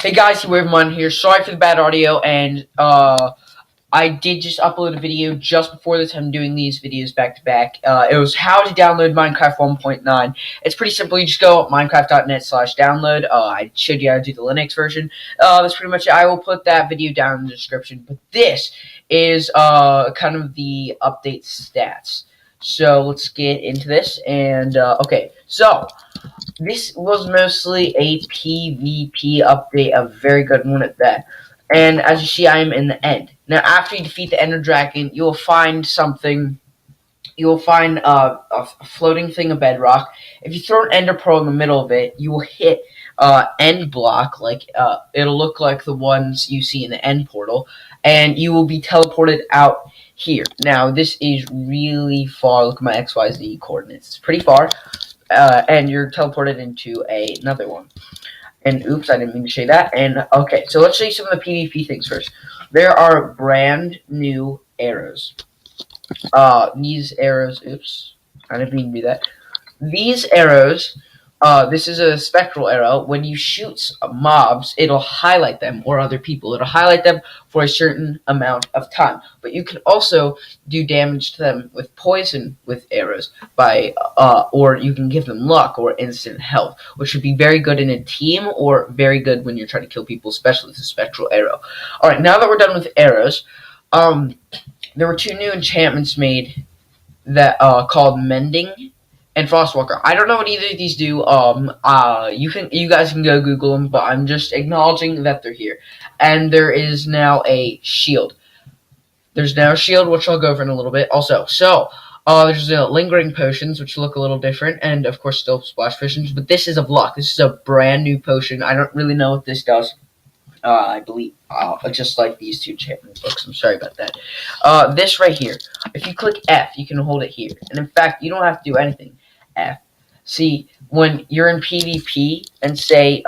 Hey guys, Waveman here. Sorry for the bad audio, and I did just upload a video just before this. I'm doing these videos back to back. It was how to download Minecraft 1.9. It's pretty simple. You just go minecraft.net/download. I showed you how to do the Linux version. That's pretty much it. I will put that video down in the description. But this is kind of the update stats. So let's get into this. And okay, so this was mostly a PvP update, a very good one at that. And as you see, I am in the end. Now, after you defeat the Ender Dragon, you will find something. You will find a floating thing of bedrock. If you throw an Ender Pearl in the middle of it, you will hit end block. It'll look like the ones you see in the end portal, and you will be teleported out here. Now, this is really far. Look at my XYZ coordinates. It's pretty far. And you're teleported into another one. And oops, I didn't mean to say that. And okay, so let's show you some of the PvP things first. There are brand new arrows. These arrows, oops, I didn't mean to do that. These arrows, this is a spectral arrow. When you shoot mobs, it'll highlight them, or other people. It'll highlight them for a certain amount of time. But you can also do damage to them with poison with arrows, or you can give them luck or instant health, which would be very good in a team, or very good when you're trying to kill people, especially with a spectral arrow. Alright, now that we're done with arrows, there were two new enchantments made that called Mending and Frostwalker. I don't know what either of these do. You guys can go Google them, but I'm just acknowledging that they're here. And there is now a shield. There's now a shield, which I'll go over in a little bit. Also, there's lingering potions, which look a little different, and of course still splash potions. But this is of luck. This is a brand new potion. I don't really know what this does. I believe, just like these two enchantment books. I'm sorry about that. This right here. If you click F, you can hold it here. And in fact, you don't have to do anything. F. See, when you're in PvP and say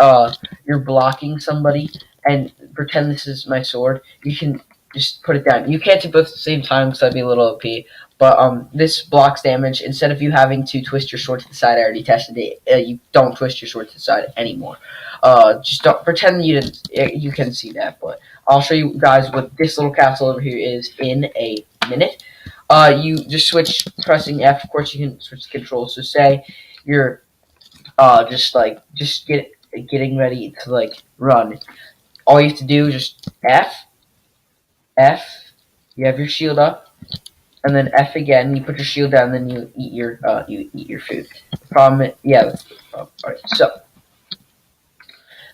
you're blocking somebody and pretend this is my sword, you can just put it down. You can't do both at the same time because that'd be a little OP. But this blocks damage. Instead of you having to twist your sword to the side, I already tested it. You don't twist your sword to the side anymore. Just don't pretend you didn't. You can see that, but I'll show you guys what this little castle over here is in a minute. You just switch pressing F. Of course, you can switch the controls. So say you're getting ready to run. All you have to do is just F. You have your shield up, and then F again. You put your shield down, then you eat your food. Problem, yeah, that's the problem. All right, so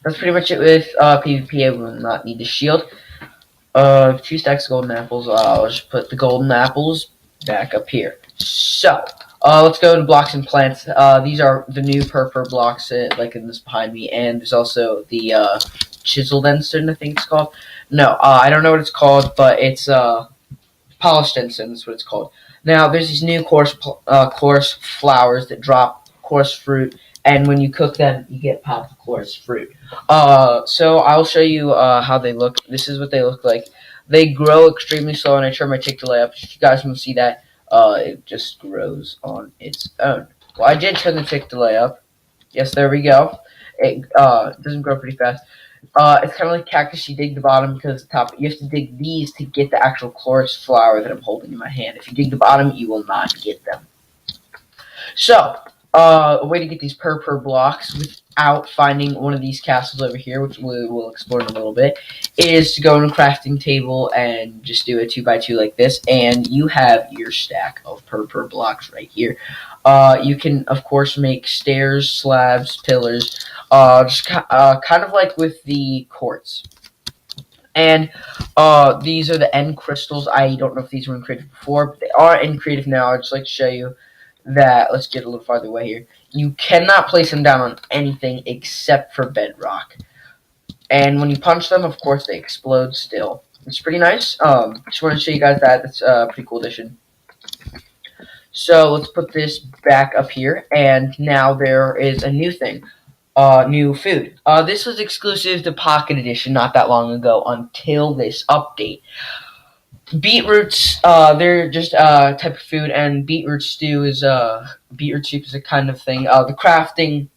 that's pretty much it with PvP. I will not need the shield. 2 stacks of golden apples. I'll just put the golden apples back up here. So, let's go to blocks and plants. These are the new purple blocks, like in this behind me, and there's also the chiseled endstone, I think it's called. No, I don't know what it's called, but it's polished endstone. That's what it's called. Now, there's these new coarse flowers that drop coarse fruit, and when you cook them, you get popped coarse fruit. So I'll show you how they look. This is what they look like. They grow extremely slow, and I turn my tick delay up. If you guys want to see that, it just grows on its own. Well, I did turn the tick delay up. Yes, there we go. It doesn't grow pretty fast. It's kind of like cactus. You dig the bottom because the top. You have to dig these to get the actual chloris flower that I'm holding in my hand. If you dig the bottom, you will not get them. So, a way to get these purple blocks without finding one of these castles over here, which we will explore in a little bit, is to go on a crafting table and just do a 2x2 like this, and you have your stack of purple blocks right here. You can, of course, make stairs, slabs, pillars, kind of like with the quartz. And these are the end crystals. I don't know if these were in creative before, but they are in creative now. I'd just like to show you that. Let's get a little farther away here. You cannot place them down on anything except for bedrock. And when you punch them, of course, they explode still. It's pretty nice. Just want to show you guys that. It's a pretty cool addition. So let's put this back up here. And now there is a new thing. New food. This was exclusive to Pocket Edition not that long ago until this update. Beetroots, they're just a type of food, and beetroot stew is beetroot soup is a kind of thing. The crafting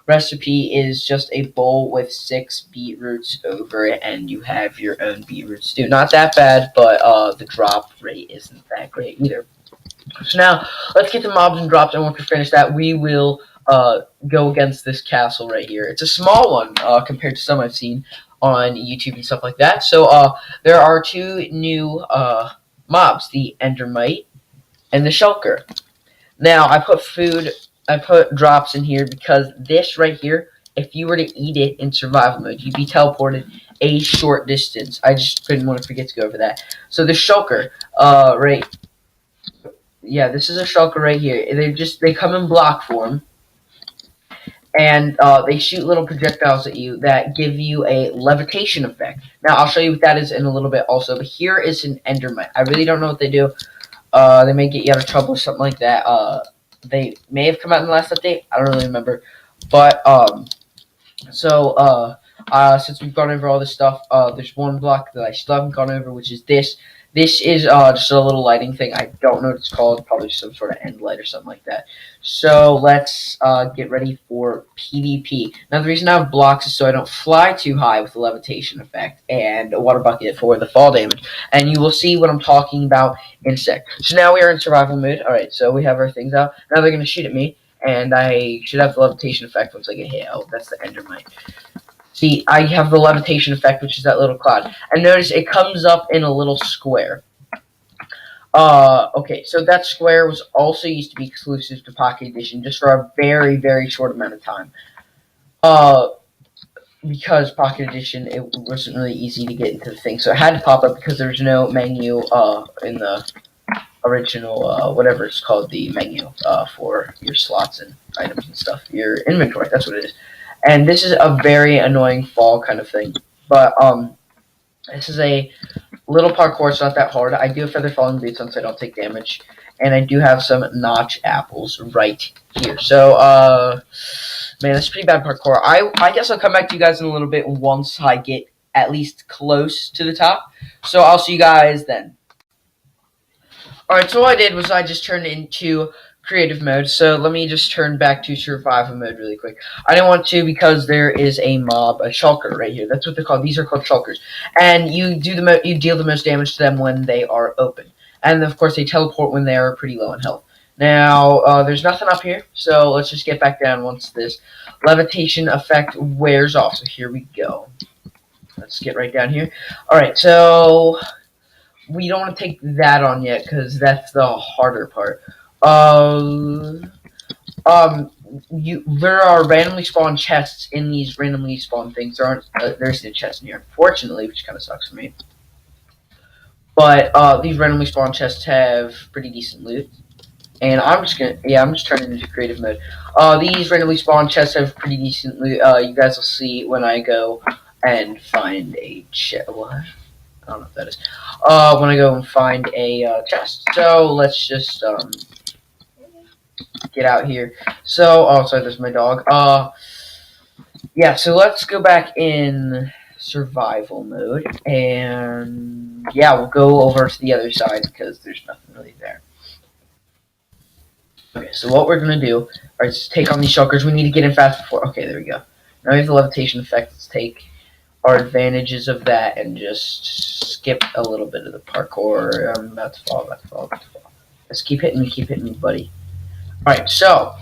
recipe is just a bowl with 6 beetroots over it, and you have your own beetroot stew. Not that bad, but the drop rate isn't that great either. So now, let's get the mobs and drops, and once we finish that, we will go against this castle right here. It's a small one compared to some I've seen on YouTube and stuff like that. So there are 2 new mobs, the Endermite and the Shulker. Now, I put drops in here because this right here, if you were to eat it in survival mode, you'd be teleported a short distance. I just didn't want to forget to go over that. So the Shulker, right, yeah, this is a Shulker right here. They come in block form, and they shoot little projectiles at you that give you a levitation effect. Now, I'll show you what that is in a little bit also, but here is an Endermite. I really don't know what they do. They may get you out of trouble or something like that. They may have come out in the last update. I don't really remember. But, since we've gone over all this stuff, there's one block that I still haven't gone over, which is this. This is just a little lighting thing. I don't know what it's called. Probably some sort of end light or something like that. So let's get ready for PvP. Now, the reason I have blocks is so I don't fly too high with the levitation effect, and a water bucket for the fall damage. And you will see what I'm talking about in a sec. So now we are in survival mode. Alright, so we have our things out. Now they're going to shoot at me, and I should have the levitation effect once I get hit. Oh, that's the Endermite. See, I have the levitation effect, which is that little cloud. And notice it comes up in a little square. Okay, so that square was also used to be exclusive to Pocket Edition just for a very, very short amount of time. Because Pocket Edition, it wasn't really easy to get into the thing, so it had to pop up because there's no menu, in the original, whatever it's called, the menu, for your slots and items and stuff. Your inventory, that's what it is. And this is a very annoying fall kind of thing. But, this is a little parkour. It's not that hard. I do have feather falling boots on so I don't take damage. And I do have some notch apples right here. So, man, that's pretty bad parkour. I guess I'll come back to you guys in a little bit once I get at least close to the top. So I'll see you guys then. Alright, so what I did was I just turned into creative mode. So let me just turn back to survival mode really quick. I didn't want to because there is a mob, a Shulker right here. That's what they're called. These are called Shulkers. And you deal the most damage to them when they are open. And of course they teleport when they are pretty low in health. Now, there's nothing up here, so let's just get back down once this levitation effect wears off. So here we go. Let's get right down here. Alright, so we don't want to take that on yet because that's the harder part. There are randomly spawned chests in these randomly spawned things. There's no chest in here, unfortunately, which kind of sucks for me. But these randomly spawned chests have pretty decent loot, and I'm just turning into creative mode. These randomly spawned chests have pretty decent loot. You guys will see when I go and find a chest. What? I don't know what that is. When I go and find a chest. So let's just get out here. So, oh, sorry, there's my dog. Yeah, so let's go back in survival mode, and yeah, we'll go over to the other side because there's nothing really there. Okay, so what we're gonna do, alright, is take on these Shulkers. We need to get in fast before. Okay, there we go. Now we have the levitation effect. Let's take our advantages of that and just skip a little bit of the parkour. I'm about to fall. Let's keep hitting me, buddy. Alright, so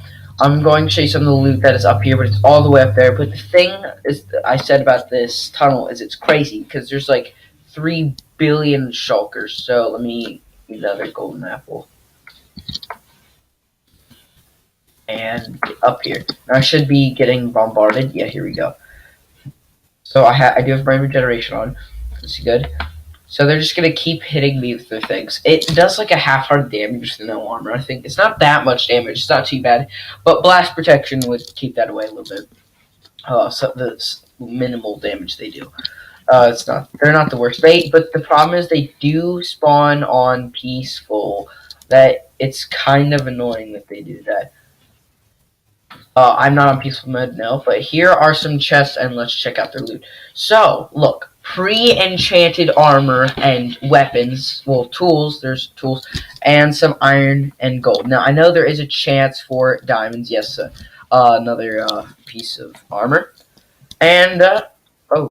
I'm going to show you some of the loot that is up here, but it's all the way up there. But the thing is, I said about this tunnel is it's crazy because there's like 3 billion Shulkers. So let me use another golden apple. And get up here. Now I should be getting bombarded. Yeah, here we go. So I do have brain regeneration on. That's good. So they're just gonna keep hitting me with their things. It does like a half-heart damage to no armor. I think it's not that much damage. It's not too bad, but blast protection would keep that away a little bit. So the minimal damage they do. It's not. They're not the worst. But the problem is they do spawn on peaceful. That it's kind of annoying that they do that. I'm not on peaceful mode, no, but here are some chests, and let's check out their loot. So, look, pre-enchanted armor and weapons, well, tools, there's tools, and some iron and gold. Now, I know there is a chance for diamonds, yes, another piece of armor. And